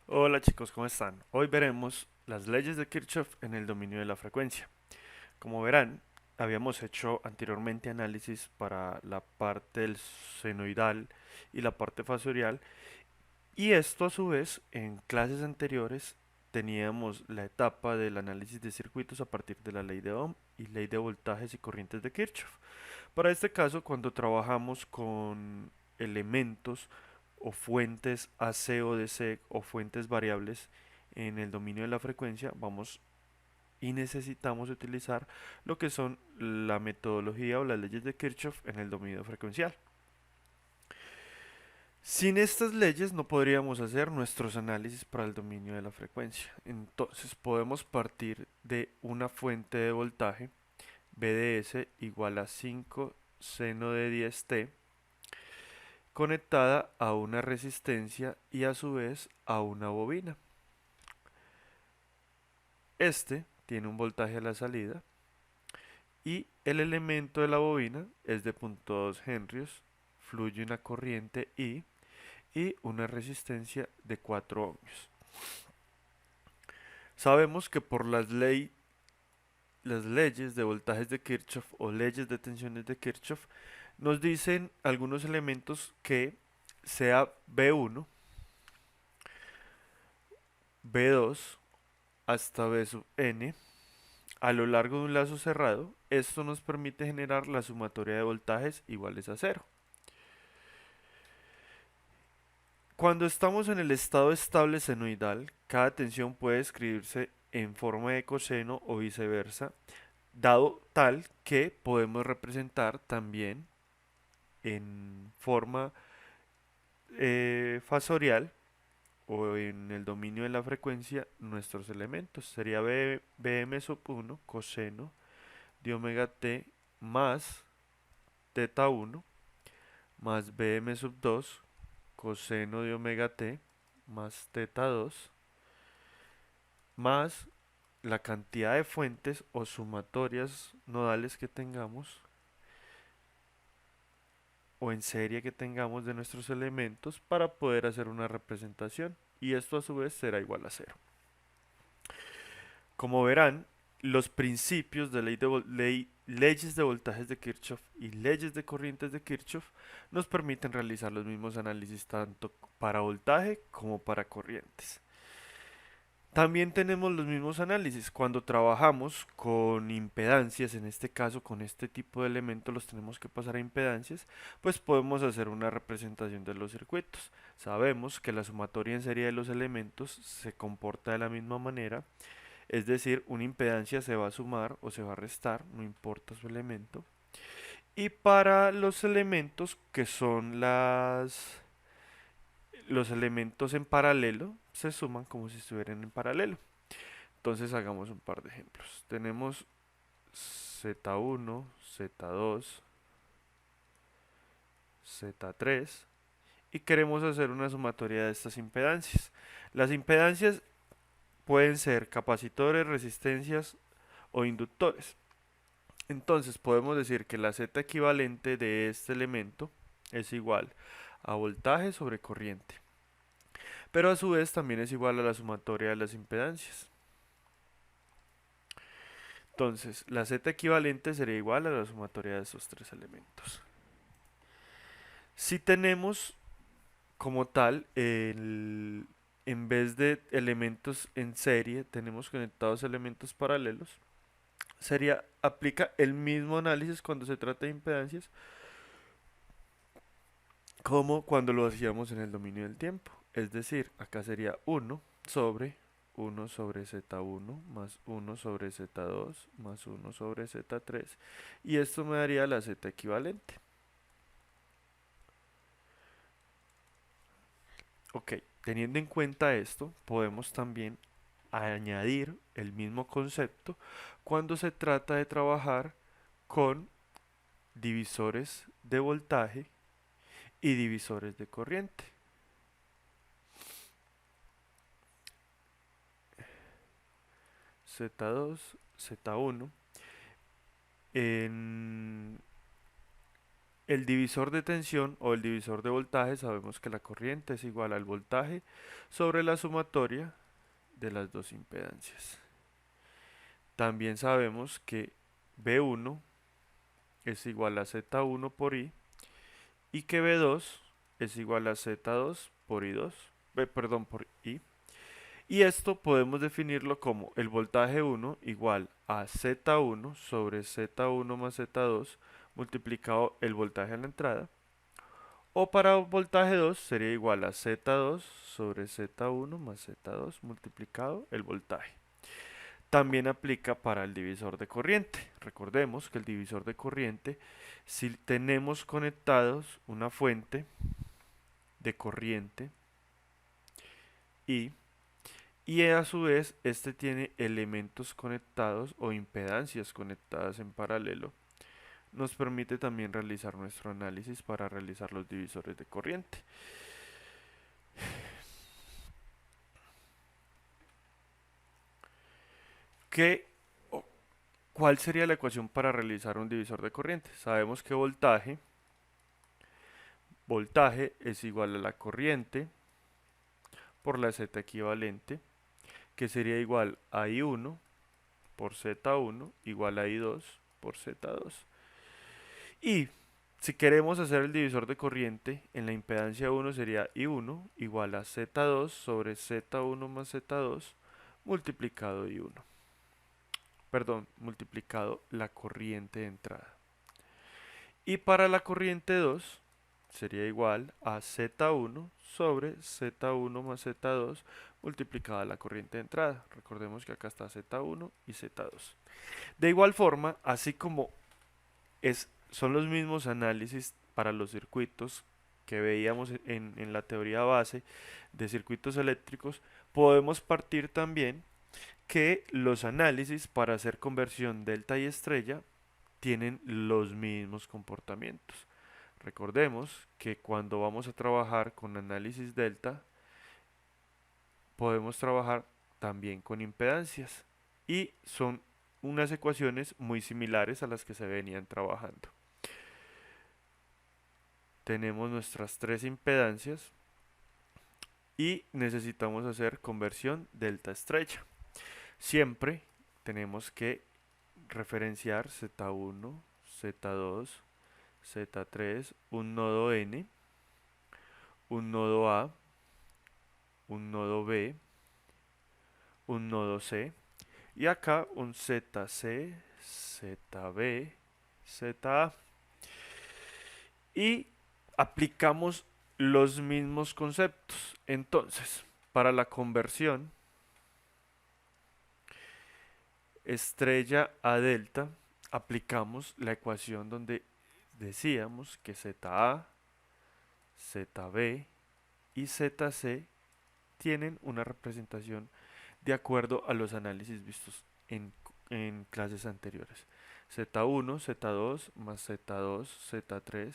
Hola chicos, ¿cómo están? Hoy veremos las leyes de Kirchhoff en el dominio de la frecuencia. Como verán, habíamos hecho anteriormente análisis para la parte del senoidal y la parte fasorial, y esto a su vez en clases anteriores teníamos la etapa del análisis de circuitos a partir de la ley de Ohm y ley de voltajes y corrientes de Kirchhoff. Para este caso, cuando trabajamos con elementos o fuentes AC o DC o fuentes variables en el dominio de la frecuencia, vamos y necesitamos utilizar lo que son la metodología o las leyes de Kirchhoff en el dominio frecuencial. Sin estas leyes no podríamos hacer nuestros análisis para el dominio de la frecuencia. Entonces podemos partir de una fuente de voltaje BDS igual a 5 seno de 10t conectada a una resistencia y a su vez a una bobina. Este tiene un voltaje a la salida y el elemento de la bobina es de 0.2 henrios, fluye una corriente I y una resistencia de 4 ohmios. Sabemos que por las leyes de voltajes de Kirchhoff o leyes de tensiones de Kirchhoff nos dicen algunos elementos que sea B1, B2 hasta B sub n a lo largo de un lazo cerrado, esto nos permite generar la sumatoria de voltajes iguales a cero. Cuando estamos en el estado estable senoidal, cada tensión puede escribirse en forma de coseno o viceversa, dado tal que podemos representar también en forma fasorial o en el dominio de la frecuencia nuestros elementos. Sería Bm sub 1 coseno de omega t más teta 1 más Bm sub 2 coseno de omega t más teta 2 más la cantidad de fuentes o sumatorias nodales que tengamos o en serie que tengamos de nuestros elementos para poder hacer una representación, y esto a su vez será igual a cero. Como verán, los principios de leyes de voltajes de Kirchhoff y leyes de corrientes de Kirchhoff nos permiten realizar los mismos análisis tanto para voltaje como para corrientes. También tenemos los mismos análisis cuando trabajamos con impedancias, en este caso con este tipo de elementos los tenemos que pasar a impedancias, pues podemos hacer una representación de los circuitos. Sabemos que la sumatoria en serie de los elementos se comporta de la misma manera, es decir, una impedancia se va a sumar o se va a restar, no importa su elemento. Y para los elementos que son los elementos en paralelo, se suman como si estuvieran en paralelo. Entonces hagamos un par de ejemplos. Tenemos Z1, Z2, Z3 y queremos hacer una sumatoria de estas impedancias. Las impedancias pueden ser capacitores, resistencias o inductores. Entonces podemos decir que la Z equivalente de este elemento es igual a voltaje sobre corriente, pero a su vez también es igual a la sumatoria de las impedancias. Entonces, la Z equivalente sería igual a la sumatoria de esos tres elementos. Si tenemos como tal, en vez de elementos en serie, tenemos conectados elementos paralelos, aplica el mismo análisis cuando se trata de impedancias como cuando lo hacíamos en el dominio del tiempo. Es decir, acá sería uno sobre Z1 más uno sobre Z2 más uno sobre Z3, y esto me daría la Z equivalente. Ok, teniendo en cuenta esto, podemos también añadir el mismo concepto cuando se trata de trabajar con divisores de voltaje y divisores de corriente. Z2, Z1. En el divisor de tensión o el divisor de voltaje, sabemos que la corriente es igual al voltaje sobre la sumatoria de las dos impedancias. También sabemos que B1 es igual a Z1 por I y que B2 es igual a Z2 por I2, perdón, por I. Y esto podemos definirlo como el voltaje 1 igual a Z1 sobre Z1 más Z2 multiplicado el voltaje a la entrada. O para voltaje 2 sería igual a Z2 sobre Z1 más Z2 multiplicado el voltaje. También aplica para el divisor de corriente. Recordemos que el divisor de corriente, si tenemos conectados una fuente de corriente y a su vez este tiene elementos conectados o impedancias conectadas en paralelo, nos permite también realizar nuestro análisis para realizar los divisores de corriente. ¿Qué, ¿Cuál sería la ecuación para realizar un divisor de corriente? Sabemos que voltaje es igual a la corriente por la Z equivalente, que sería igual a I1 por Z1 igual a I2 por Z2. Y si queremos hacer el divisor de corriente, en la impedancia 1 sería I1 igual a Z2 sobre Z1 más Z2 multiplicado I1. Perdón, multiplicado la corriente de entrada. Y para la corriente 2 sería igual a Z1 sobre Z1 más Z2 multiplicada la corriente de entrada. Recordemos que acá está Z1 y Z2. De igual forma, así como son los mismos análisis para los circuitos que veíamos en la teoría base de circuitos eléctricos, podemos partir también que los análisis para hacer conversión delta y estrella tienen los mismos comportamientos. Recordemos que cuando vamos a trabajar con análisis delta, podemos trabajar también con impedancias y son unas ecuaciones muy similares a las que se venían trabajando. Tenemos nuestras tres impedancias y necesitamos hacer conversión delta estrella. Siempre tenemos que referenciar Z1, Z2, Z3, un nodo N, un nodo A, un nodo B, un nodo C y acá un ZC, ZB, ZA. Y aplicamos los mismos conceptos. Entonces, para la conversión estrella a delta, aplicamos la ecuación donde decíamos que ZA, ZB y ZC tienen una representación de acuerdo a los análisis vistos en clases anteriores. Z1, Z2 más Z2, Z3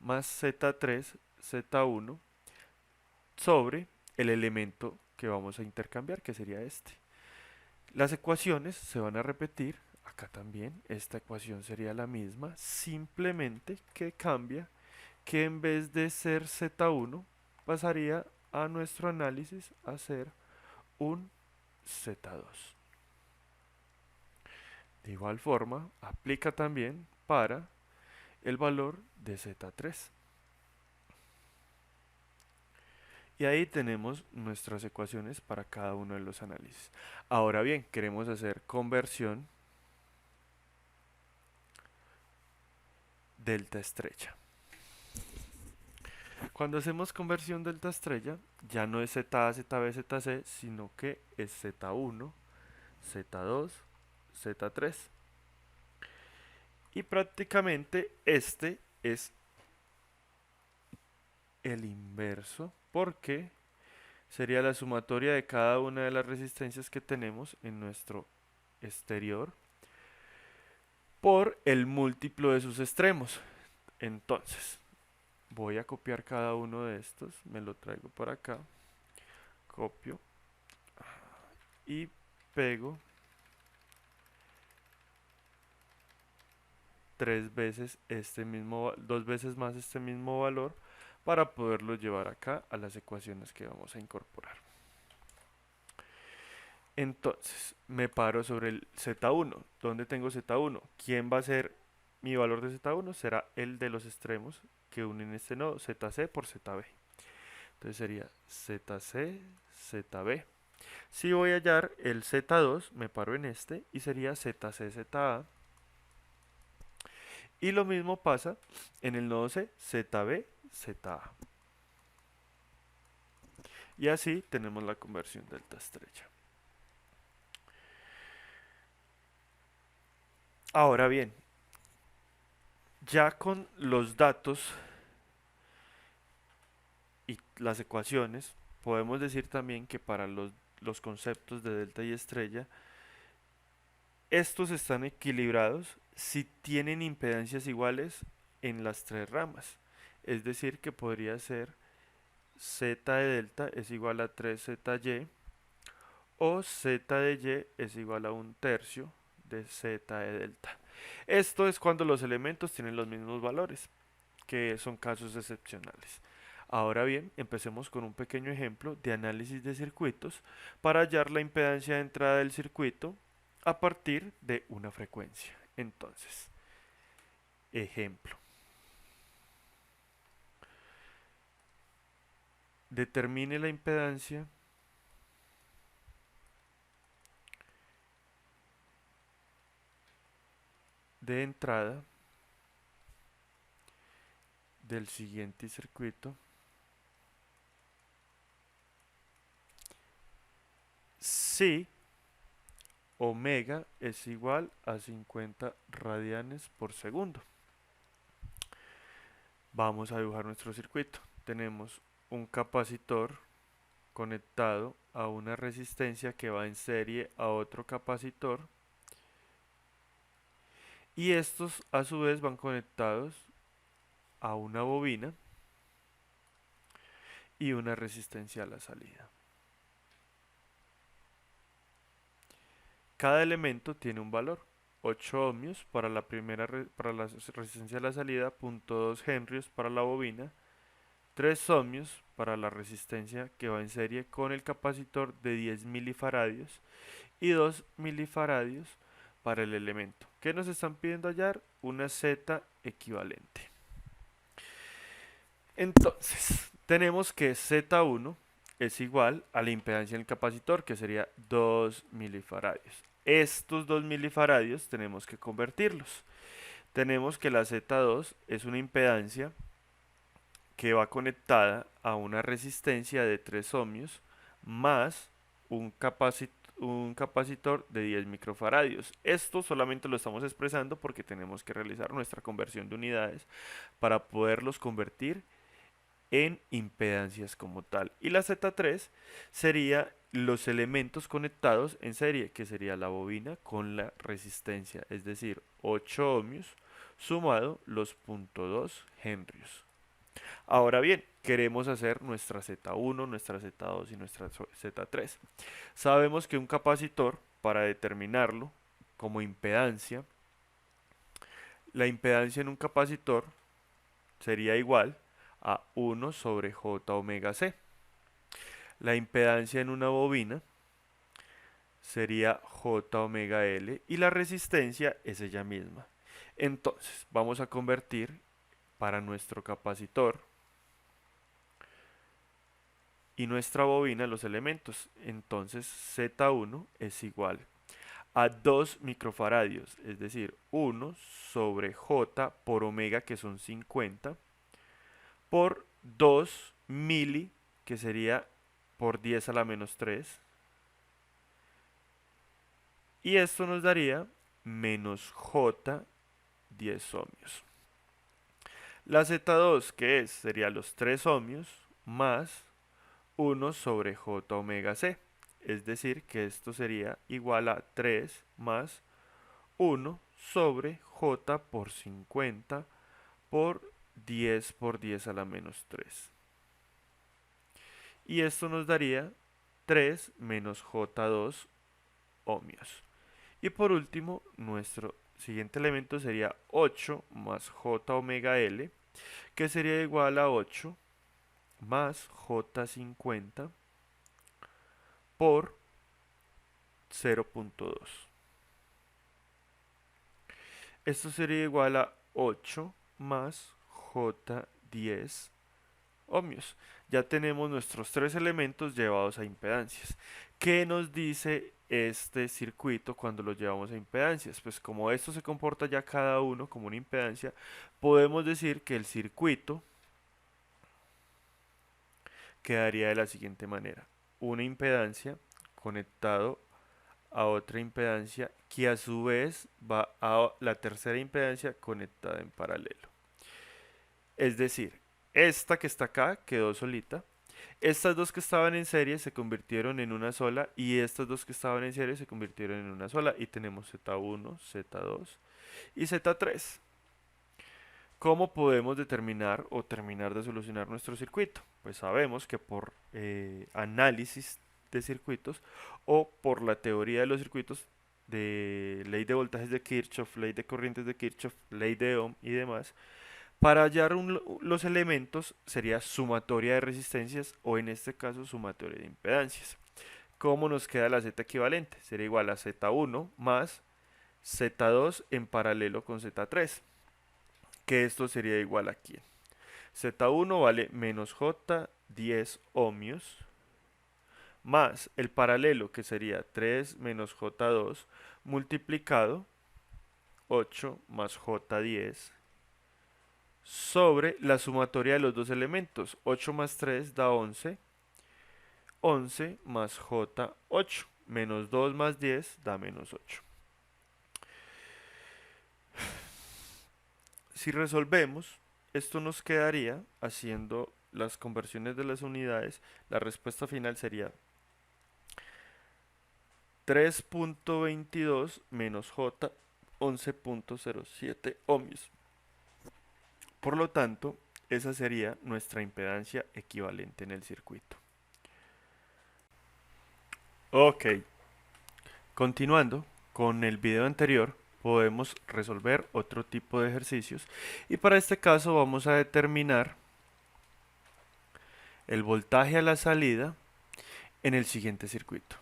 más Z3, Z1 sobre el elemento que vamos a intercambiar, que sería este. Las ecuaciones se van a repetir, acá también, esta ecuación sería la misma, simplemente que cambia, que en vez de ser Z1, pasaría a nuestro análisis a ser un Z2. De igual forma, aplica también para el valor de Z3. Y ahí tenemos nuestras ecuaciones para cada uno de los análisis. Ahora bien, queremos hacer conversión delta estrella. Cuando hacemos conversión delta estrella, ya no es ZA, ZB, ZC, sino que es Z1, Z2, Z3. Y prácticamente este es el inverso, porque sería la sumatoria de cada una de las resistencias que tenemos en nuestro exterior por el múltiplo de sus extremos. Entonces, voy a copiar cada uno de estos, me lo traigo para acá, copio y pego tres veces dos veces más este mismo valor para poderlo llevar acá a las ecuaciones que vamos a incorporar. Entonces, me paro sobre el Z1. ¿Dónde tengo Z1? ¿Quién va a ser mi valor de Z1? Será el de los extremos que unen este nodo, ZC por ZB. Entonces sería ZC, ZB. Si voy a hallar el Z2, me paro en este y sería ZC, ZA. Y lo mismo pasa en el nodo C, ZB, ZA. Y así tenemos la conversión delta estrella. Ahora bien, ya con los datos y las ecuaciones, podemos decir también que para los conceptos de delta y estrella, estos están equilibrados si tienen impedancias iguales en las tres ramas. Es decir, que podría ser z de delta es igual a 3zy o z de y es igual a un tercio de z de delta. Esto es cuando los elementos tienen los mismos valores, que son casos excepcionales. Ahora bien, empecemos con un pequeño ejemplo de análisis de circuitos para hallar la impedancia de entrada del circuito a partir de una frecuencia. Entonces, ejemplo. Determine la impedancia de entrada del siguiente circuito si omega es igual a 50 radianes por segundo. Vamos a dibujar nuestro circuito. Tenemos un capacitor conectado a una resistencia que va en serie a otro capacitor y estos a su vez van conectados a una bobina y una resistencia a la salida. Cada elemento tiene un valor, 8 ohmios para la para la resistencia a la salida, 0.2 henrios para la bobina, 3 ohmios para la resistencia que va en serie con el capacitor de 10 milifaradios y 2 milifaradios para el elemento. ¿Qué nos están pidiendo hallar? Una Z equivalente. Entonces, tenemos que Z1 es igual a la impedancia del capacitor, que sería 2 milifaradios. Estos 2 milifaradios tenemos que convertirlos. Tenemos que la Z2 es una impedancia que va conectada a una resistencia de 3 ohmios más un capacitor de 10 microfaradios. Esto solamente lo estamos expresando porque tenemos que realizar nuestra conversión de unidades para poderlos convertir en impedancias como tal. Y la Z3 sería los elementos conectados en serie, que sería la bobina con la resistencia, es decir, 8 ohmios sumado los 0.2 henrios. Ahora bien, queremos hacer nuestra Z1, nuestra Z2 y nuestra Z3. Sabemos que un capacitor, para determinarlo como impedancia, la impedancia en un capacitor sería igual a 1 sobre J omega C. La impedancia en una bobina sería J omega L y la resistencia es ella misma. Entonces, vamos a convertir para nuestro capacitor y nuestra bobina los elementos. Entonces, Z1 es igual a 2 microfaradios, es decir, 1 sobre J por omega, que son 50, por 2 mili, que sería por 10 a la menos 3. Y esto nos daría menos J 10 ohmios. La Z2, que es, sería los 3 ohmios más 1 sobre J omega C. Es decir, que esto sería igual a 3 más 1 sobre J por 50 por 10 a la menos 3. Y esto nos daría 3 menos J2 ohmios. Y por último, nuestro siguiente elemento sería 8 más j omega L, que sería igual a 8 más J50 por 0.2. Esto sería igual a 8 más J10 ohmios. Ya tenemos nuestros tres elementos llevados a impedancias. ¿Qué nos dice este circuito cuando lo llevamos a impedancias? Pues como esto se comporta ya cada uno como una impedancia, podemos decir que el circuito quedaría de la siguiente manera. Una impedancia conectado a otra impedancia que a su vez va a la tercera impedancia conectada en paralelo. Es decir, esta que está acá quedó solita. Estas dos que estaban en serie se convirtieron en una sola y estas dos que estaban en serie se convirtieron en una sola y tenemos Z1, Z2 y Z3. ¿Cómo podemos determinar o terminar de solucionar nuestro circuito? Pues sabemos que por análisis de circuitos o por la teoría de los circuitos de ley de voltajes de Kirchhoff, ley de corrientes de Kirchhoff, ley de Ohm y demás, para hallar los elementos sería sumatoria de resistencias o en este caso sumatoria de impedancias. ¿Cómo nos queda la Z equivalente? Sería igual a Z1 más Z2 en paralelo con Z3, que esto sería igual a ¿quién? Z1 vale menos J10 ohmios más el paralelo que sería 3 menos J2 multiplicado 8 más J10 sobre la sumatoria de los dos elementos. 8 más 3 da 11. 11 más J8 menos 2 más 10 da menos 8. Si resolvemos, esto nos quedaría haciendo las conversiones de las unidades. La respuesta final sería 3.22 menos J 11.07 ohmios. Por lo tanto, esa sería nuestra impedancia equivalente en el circuito. Ok, continuando con el video anterior, podemos resolver otro tipo de ejercicios y para este caso vamos a determinar el voltaje a la salida en el siguiente circuito.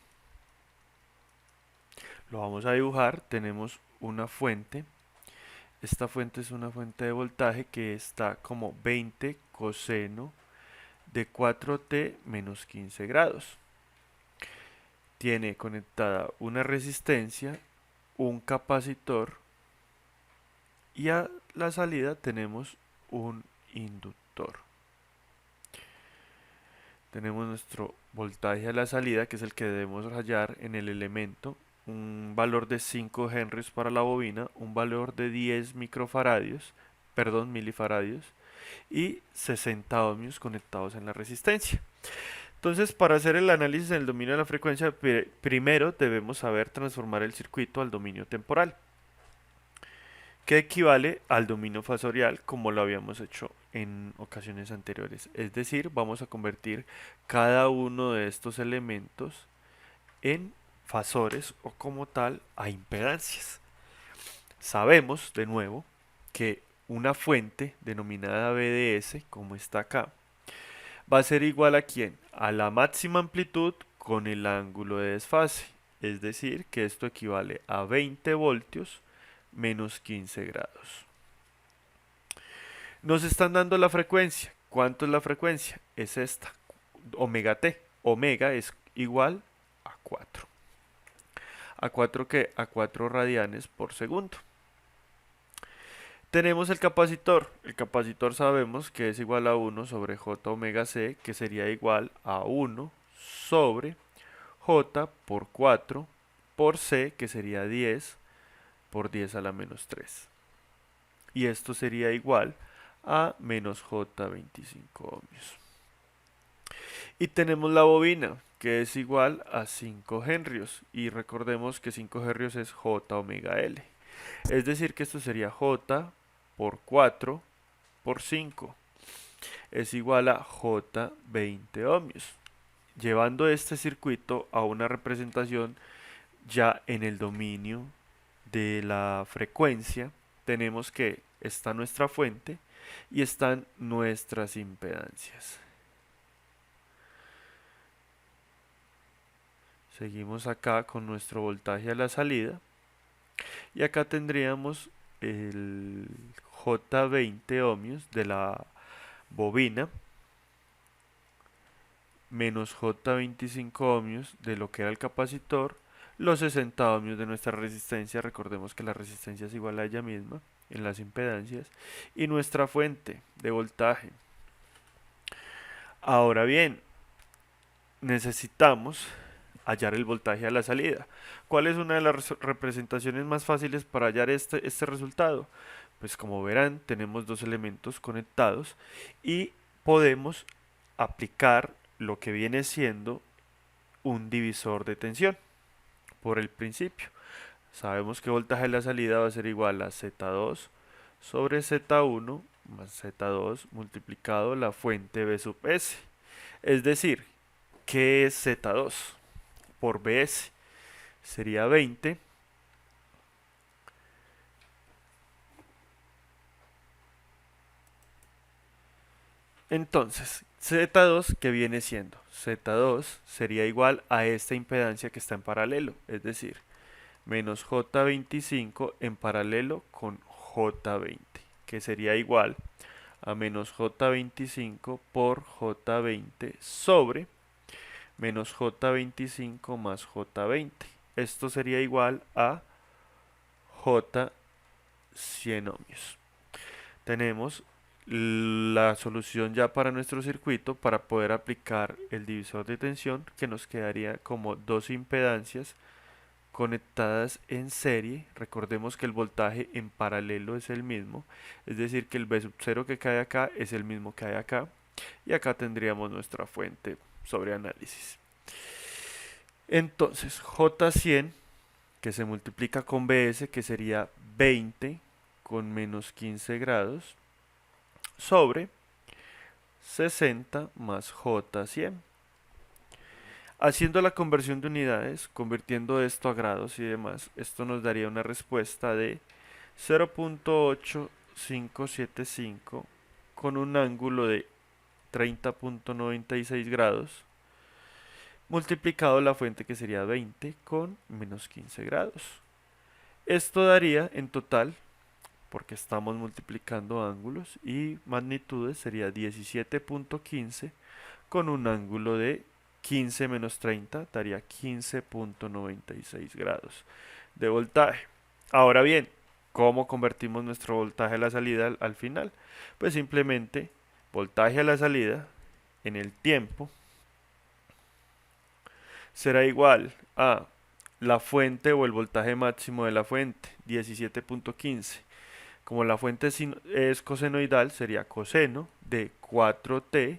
Lo vamos a dibujar, tenemos una fuente. Esta fuente es una fuente de voltaje que está como 20 coseno de 4t menos 15 grados. Tiene conectada una resistencia, un capacitor y a la salida tenemos un inductor. Tenemos nuestro voltaje a la salida, que es el que debemos hallar en el elemento, un valor de 5 henrios para la bobina, un valor de 10 milifaradios y 60 ohmios conectados en la resistencia. Entonces, para hacer el análisis en el dominio de la frecuencia, primero debemos saber transformar el circuito al dominio temporal, que equivale al dominio fasorial como lo habíamos hecho en ocasiones anteriores. Es decir, vamos a convertir cada uno de estos elementos en fasores o como tal a impedancias. Sabemos de nuevo que una fuente denominada BDS, como está acá, va a ser igual a ¿quién? A la máxima amplitud con el ángulo de desfase. Es decir, que esto equivale a 20 voltios menos 15 grados. Nos están dando la frecuencia. ¿Cuánto es la frecuencia? Es esta, omega t. Omega es igual a 4. ¿A 4 qué? A 4 radianes por segundo. Tenemos el capacitor. El capacitor sabemos que es igual a 1 sobre J omega C, que sería igual a 1 sobre J por 4 por C, que sería 10 por 10 a la menos 3. Y esto sería igual a menos J 25 ohmios. Y tenemos la bobina, que es igual a 5 henrios. Y recordemos que 5 henrios es J omega L. Es decir, que esto sería J por 4 por 5. Es igual a J 20 ohmios. Llevando este circuito a una representación ya en el dominio de la frecuencia tenemos que está nuestra fuente y están nuestras impedancias. Seguimos acá con nuestro voltaje a la salida y acá tendríamos el J20 ohmios de la bobina menos J25 ohmios de lo que era el capacitor, los 60 ohmios de nuestra resistencia, recordemos que la resistencia es igual a ella misma en las impedancias, y nuestra fuente de voltaje. Ahora bien, necesitamos hallar el voltaje a la salida. ¿Cuál es una de las representaciones más fáciles para hallar este resultado? Pues como verán, tenemos dos elementos conectados y podemos aplicar lo que viene siendo un divisor de tensión por el principio. Sabemos que voltaje de la salida va a ser igual a Z2 sobre Z1 más Z2 multiplicado la fuente B sub S. Es decir, ¿qué es Z2 por BS? Sería 20 entonces, Z2, ¿qué viene siendo? Z2 sería igual a esta impedancia que está en paralelo, es decir, menos J25 en paralelo con J20, que sería igual a menos J25 por J20 sobre menos J25 más J20. Esto sería igual a J100 ohmios. Tenemos la solución ya para nuestro circuito para poder aplicar el divisor de tensión, que nos quedaría como dos impedancias conectadas en serie. Recordemos que el voltaje en paralelo es el mismo, es decir que el V sub 0 que cae acá es el mismo que hay acá, y acá tendríamos nuestra fuente sobre análisis. Entonces J100 que se multiplica con BS, que sería 20 con menos 15 grados sobre 60 más J100. Haciendo la conversión de unidades, convirtiendo esto a grados y demás, esto nos daría una respuesta de 0.8575 con un ángulo de 30.96 grados, multiplicado la fuente que sería 20 con menos 15 grados. Esto daría en total, porque estamos multiplicando ángulos y magnitudes, sería 17.15 con un ángulo de 15 menos 30 daría 15.96 grados de voltaje. Ahora bien, ¿cómo convertimos nuestro voltaje a la salida al final? Pues simplemente voltaje a la salida en el tiempo será igual a la fuente o el voltaje máximo de la fuente, 17.15. Como la fuente es cosenoidal, sería coseno de 4t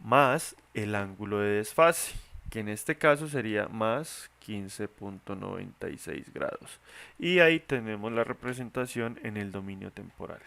más el ángulo de desfase, que en este caso sería más 15.96 grados. Y ahí tenemos la representación en el dominio temporal.